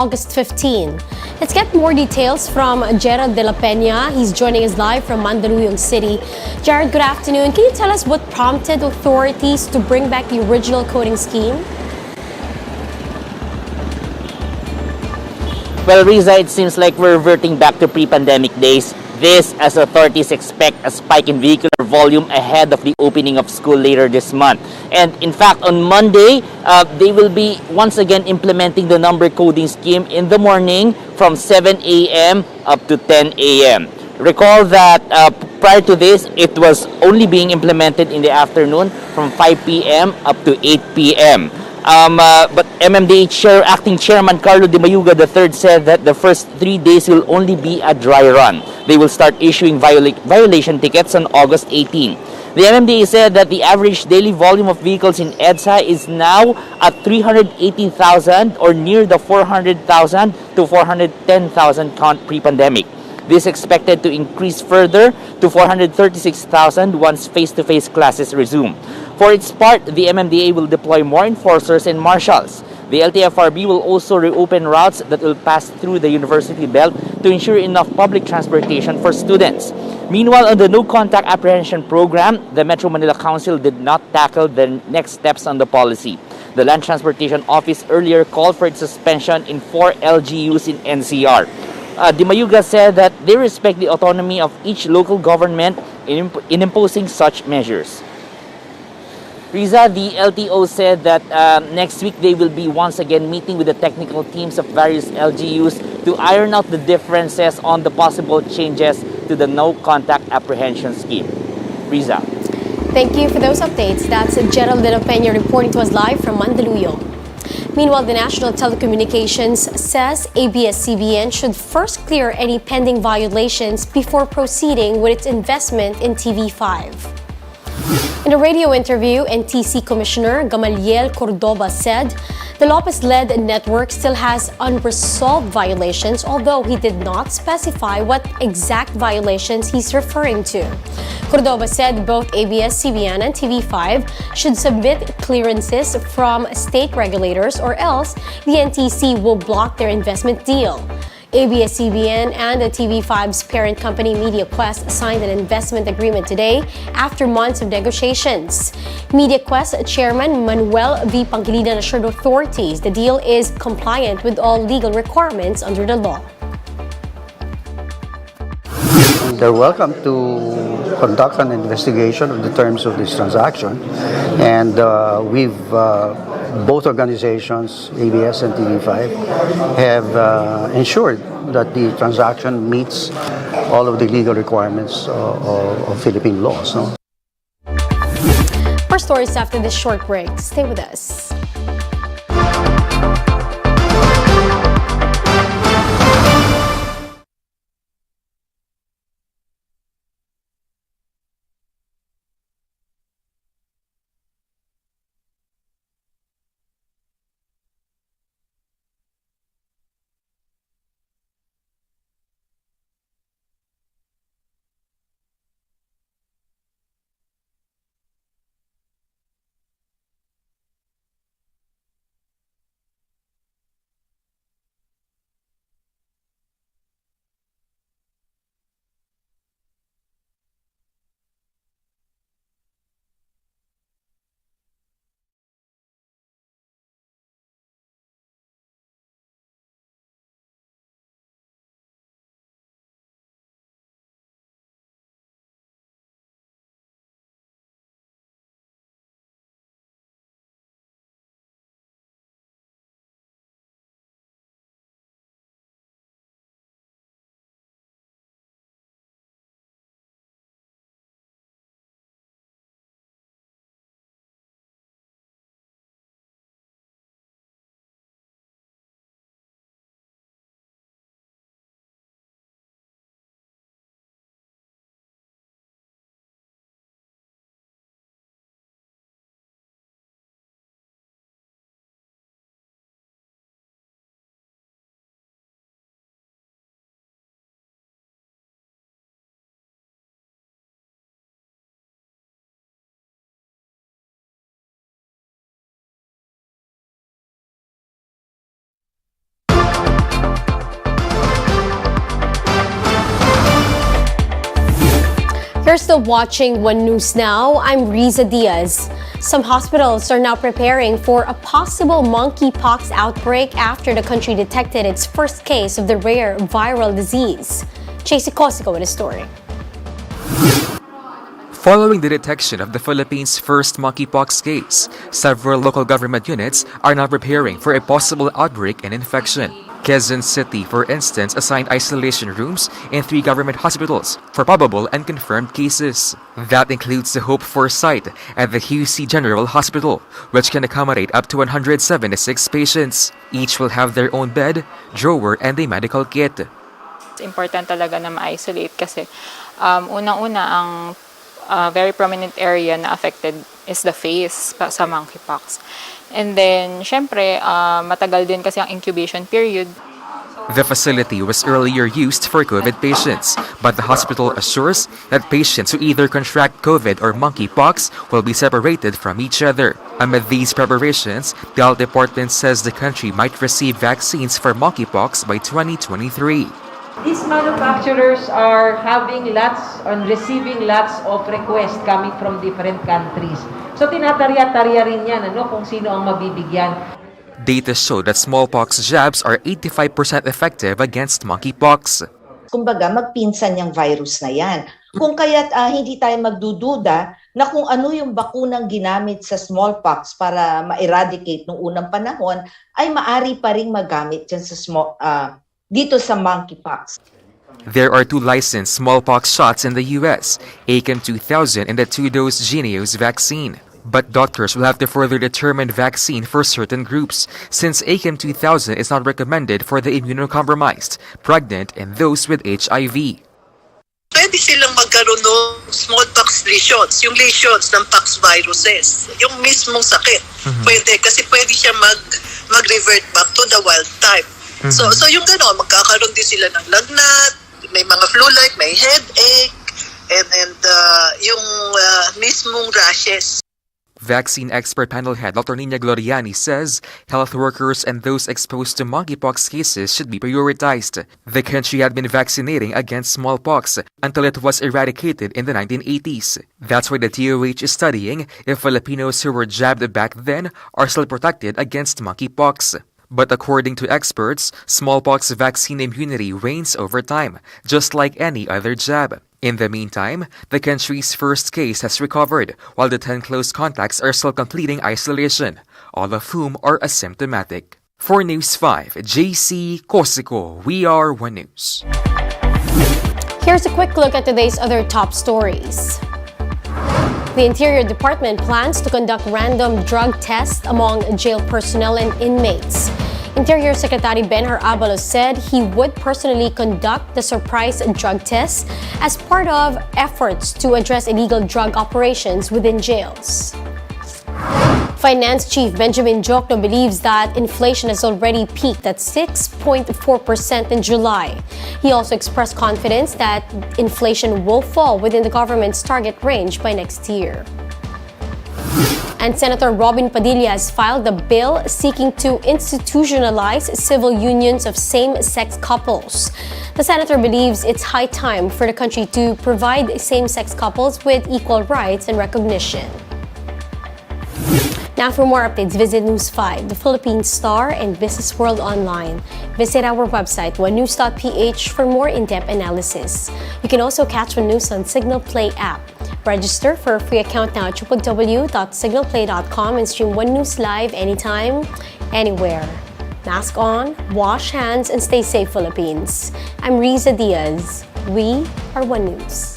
August 15. Let's get more details from Gerald de la Peña. He's joining us live from Mandaluyong City. Jared, good afternoon. Can you tell us what prompted authorities to bring back the original coding scheme? Well, Riza, it seems like we're reverting back to pre-pandemic days. This as authorities expect a spike in vehicular volume ahead of the opening of school later this month. And in fact, on Monday, they will be once again implementing the number coding scheme in the morning from 7 a.m. up to 10 a.m. Recall that prior to this, it was only being implemented in the afternoon from 5 p.m. up to 8 p.m. But MMDA Acting Chairman Carlo De Mayuga III said that the first 3 days will only be a dry run. They will start issuing violation tickets on August 18. The MMDA said that the average daily volume of vehicles in EDSA is now at 380,000 or near the 400,000 to 410,000 count pre-pandemic. This is expected to increase further to 436,000 once face-to-face classes resume. For its part, the MMDA will deploy more enforcers and marshals. The LTFRB will also reopen routes that will pass through the University Belt to ensure enough public transportation for students. Meanwhile, on the no-contact apprehension program, the Metro Manila Council did not tackle the next steps on the policy. The Land Transportation Office earlier called for its suspension in 4 LGUs in NCR. De Mayuga said that they respect the autonomy of each local government in imposing such measures. Riza, the LTO said that next week they will be once again meeting with the technical teams of various LGUs to iron out the differences on the possible changes to the no-contact apprehension scheme. Riza. Thank you for those updates. That's Gerald de la Peña reporting to us live from Mandaluyong. Meanwhile, the National Telecommunications says ABS-CBN should first clear any pending violations before proceeding with its investment in TV5. In a radio interview, NTC Commissioner Gamaliel Cordoba said the Lopez-led network still has unresolved violations, although he did not specify what exact violations he's referring to. Cordoba said both ABS-CBN and TV5 should submit clearances from state regulators or else the NTC will block their investment deal. ABS-CBN and the TV5's parent company MediaQuest signed an investment agreement today after months of negotiations. MediaQuest Chairman Manuel V. Pangilinan assured authorities the deal is compliant with all legal requirements under the law. They're welcome to conduct an investigation of the terms of this transaction, and both organizations, ABS and TV5, have ensured that the transaction meets all of the legal requirements of Philippine laws. No? More stories after this short break. Stay with us. You're still watching One News Now. I'm Riza Diaz. Some hospitals are now preparing for a possible monkeypox outbreak after the country detected its first case of the rare viral disease. Chasey Cosico with a story. Following the detection of the Philippines' first monkeypox case, several local government units are now preparing for a possible outbreak and infection. Quezon City, for instance, assigned isolation rooms in 3 government hospitals for probable and confirmed cases. That includes the Hope 4 site at the QC General Hospital, which can accommodate up to 176 patients. Each will have their own bed, drawer, and a medical kit. It's important talaga na ma-isolate kasi unang-una ang very prominent area na affected is the face sa monkeypox. And then, syempre, matagal din kasi ang incubation period. The facility was earlier used for COVID patients, but the hospital assures that patients who either contract COVID or monkeypox will be separated from each other. Amid these preparations, the health department says the country might receive vaccines for monkeypox by 2023. These manufacturers are receiving lots of requests coming from different countries. So tinatarya-tarya rin yan kung sino ang mabibigyan. Data show that smallpox jabs are 85% effective against monkeypox. Kumbaga, magpinsan yung virus na yan. Kung kaya't hindi tayo magdududa na kung ano yung bakunang ginamit sa smallpox para ma-eradicate noong unang panahon, ay maari pa rin magamit yan sa dito sa monkeypox. There are 2 licensed smallpox shots in the U.S., ACAM 2000 and the 2-dose Jynneos vaccine. But doctors will have to further determine vaccine for certain groups, since ACAM 2000 is not recommended for the immunocompromised, pregnant, and those with HIV. Pwede silang magkaroon ng smallpox lesions, yung lesions ng pox viruses, yung mismong sakit. Pwede, kasi pwede siya mag-revert back to the wild type. So yung gano'n, magkakaroon din sila ng lagnat, may mga flu-like, may headache, and yung mismong rashes. Vaccine expert panel head Dr. Nina Gloriani says health workers and those exposed to monkeypox cases should be prioritized. The country had been vaccinating against smallpox until it was eradicated in the 1980s. That's why the DOH is studying if Filipinos who were jabbed back then are still protected against monkeypox. But according to experts, smallpox vaccine immunity wanes over time, just like any other jab. In the meantime, the country's first case has recovered, while the 10 close contacts are still completing isolation, all of whom are asymptomatic. For News 5, JC Cosico, we are One News. Here's a quick look at today's other top stories. The Interior Department plans to conduct random drug tests among jail personnel and inmates. Interior Secretary Benhur Abalos said he would personally conduct the surprise drug tests as part of efforts to address illegal drug operations within jails. Finance Chief Benjamin Jokno believes that inflation has already peaked at 6.4% in July. He also expressed confidence that inflation will fall within the government's target range by next year. And Senator Robin Padilla has filed a bill seeking to institutionalize civil unions of same-sex couples. The senator believes it's high time for the country to provide same-sex couples with equal rights and recognition. Now for more updates, visit News 5, the Philippine Star, and Business World Online. Visit our website, onenews.ph, for more in-depth analysis. You can also catch One News on Signal Play app. Register for a free account now at www.signalplay.com and stream One News live anytime, anywhere. Mask on, wash hands, and stay safe, Philippines. I'm Riza Diaz. We are One News.